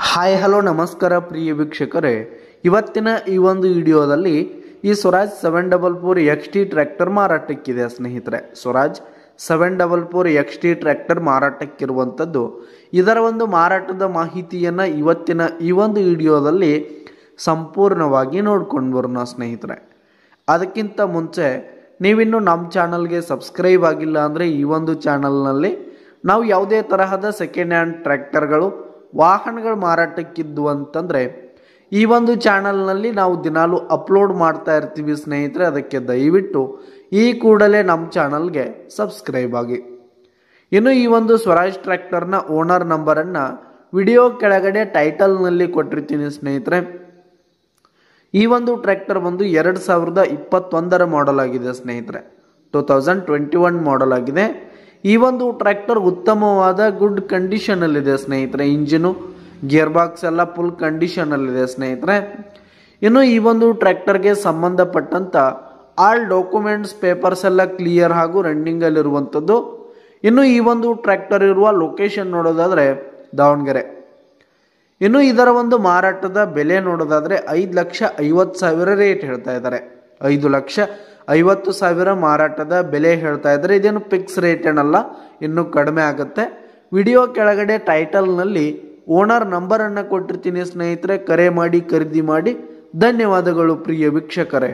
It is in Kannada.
ಹಾಯ್ ಹಲೋ ನಮಸ್ಕಾರ ಪ್ರಿಯ ವೀಕ್ಷಕರೇ, ಇವತ್ತಿನ ಈ ಒಂದು ವಿಡಿಯೋದಲ್ಲಿ ಈ ಸ್ವರಾಜ್ 744 XT ಟ್ರ್ಯಾಕ್ಟರ್ ಮಾರಾಟಕ್ಕಿದೆ ಸ್ನೇಹಿತರೆ. ಸ್ವರಾಜ್ 744 XT ಟ್ರ್ಯಾಕ್ಟರ್ ಮಾರಾಟಕ್ಕಿರುವಂಥದ್ದು. ಇದರ ಒಂದು ಮಾರಾಟದ ಮಾಹಿತಿಯನ್ನು ಇವತ್ತಿನ ಈ ಒಂದು ವಿಡಿಯೋದಲ್ಲಿ ಸಂಪೂರ್ಣವಾಗಿ ನೋಡ್ಕೊಂಡು ಬರೋಣ ಸ್ನೇಹಿತರೆ. ಅದಕ್ಕಿಂತ ಮುಂಚೆ ನೀವಿನ್ನು ನಮ್ಮ ಚಾನಲ್ಗೆ ಸಬ್ಸ್ಕ್ರೈಬ್ ಆಗಿಲ್ಲ ಅಂದರೆ ಈ ಒಂದು ಚಾನಲ್ನಲ್ಲಿ ನಾವು ಯಾವುದೇ ತರಹದ ಸೆಕೆಂಡ್ ಹ್ಯಾಂಡ್ ಟ್ರ್ಯಾಕ್ಟರ್ಗಳು ವಾಹನಗಳು ಮಾರಾಟಕ್ಕಿದ್ದು ಅಂತಂದರೆ ಈ ಒಂದು ಚಾನಲ್ನಲ್ಲಿ ನಾವು ದಿನಾಲು ಅಪ್ಲೋಡ್ ಮಾಡ್ತಾ ಇರ್ತೀವಿ ಸ್ನೇಹಿತರೆ. ಅದಕ್ಕೆ ದಯವಿಟ್ಟು ಈ ಕೂಡಲೇ ನಮ್ಮ ಚಾನಲ್ಗೆ ಸಬ್ಸ್ಕ್ರೈಬ್ ಆಗಿ. ಇನ್ನು ಈ ಒಂದು ಸ್ವರಾಜ್ ಟ್ರ್ಯಾಕ್ಟರ್ನ ಓನರ್ ನಂಬರನ್ನು ವಿಡಿಯೋ ಕೆಳಗಡೆ ಟೈಟಲ್ನಲ್ಲಿ ಕೊಟ್ಟಿರ್ತೀನಿ ಸ್ನೇಹಿತರೆ. ಈ ಒಂದು ಟ್ರ್ಯಾಕ್ಟರ್ ಬಂದು 2021 ಮಾಡೆಲ್ ಆಗಿದೆ ಸ್ನೇಹಿತರೆ. 2021 ಮಾಡೆಲ್ ಆಗಿದೆ. ಈ ಒಂದು ಟ್ರ್ಯಾಕ್ಟರ್ ಉತ್ತಮವಾದ ಗುಡ್ ಕಂಡೀಷನಲ್ಲಿದೆ ಸ್ನೇಹಿತರೆ. ಇಂಜಿನು ಗೇರ್ ಬಾಕ್ಸ್ ಎಲ್ಲ ಫುಲ್ ಕಂಡೀಷನಲ್ಲಿದೆ ಸ್ನೇಹಿತರೆ. ಇನ್ನು ಈ ಒಂದು ಟ್ರ್ಯಾಕ್ಟರ್ಗೆ ಸಂಬಂಧಪಟ್ಟಂಥ ಆಲ್ ಡಾಕ್ಯುಮೆಂಟ್ಸ್ ಪೇಪರ್ಸ್ ಎಲ್ಲ ಕ್ಲಿಯರ್ ಹಾಗೂ ರನ್ನಿಂಗಲ್ಲಿರುವಂಥದ್ದು. ಇನ್ನು ಈ ಒಂದು ಟ್ರ್ಯಾಕ್ಟರ್ ಇರುವ ಲೊಕೇಶನ್ ನೋಡೋದಾದರೆ ದಾವಣಗೆರೆ. ಇನ್ನು ಇದರ ಒಂದು ಮಾರಾಟದ ಬೆಲೆ ನೋಡೋದಾದರೆ 5,50,000 ರೇಟ್ ಹೇಳ್ತಾ ಇದ್ದಾರೆ. 5,50,000 ಮಾರಾಟದ ಬೆಲೆ ಹೇಳ್ತಾ ಇದ್ದಾರೆ. ಇದೇನು ಫಿಕ್ಸ್ ರೇಟ್ ಏನಲ್ಲ, ಇನ್ನೂ ಕಡಿಮೆ ಆಗುತ್ತೆ. ವಿಡಿಯೋ ಕೆಳಗಡೆ ಟೈಟಲ್ನಲ್ಲಿ ಓನರ್ ನಂಬರನ್ನು ಕೊಟ್ಟಿರ್ತೀನಿ ಸ್ನೇಹಿತರೆ. ಕರೆ ಮಾಡಿ ಖರೀದಿ ಮಾಡಿ. ಧನ್ಯವಾದಗಳು ಪ್ರಿಯ ವೀಕ್ಷಕರೇ.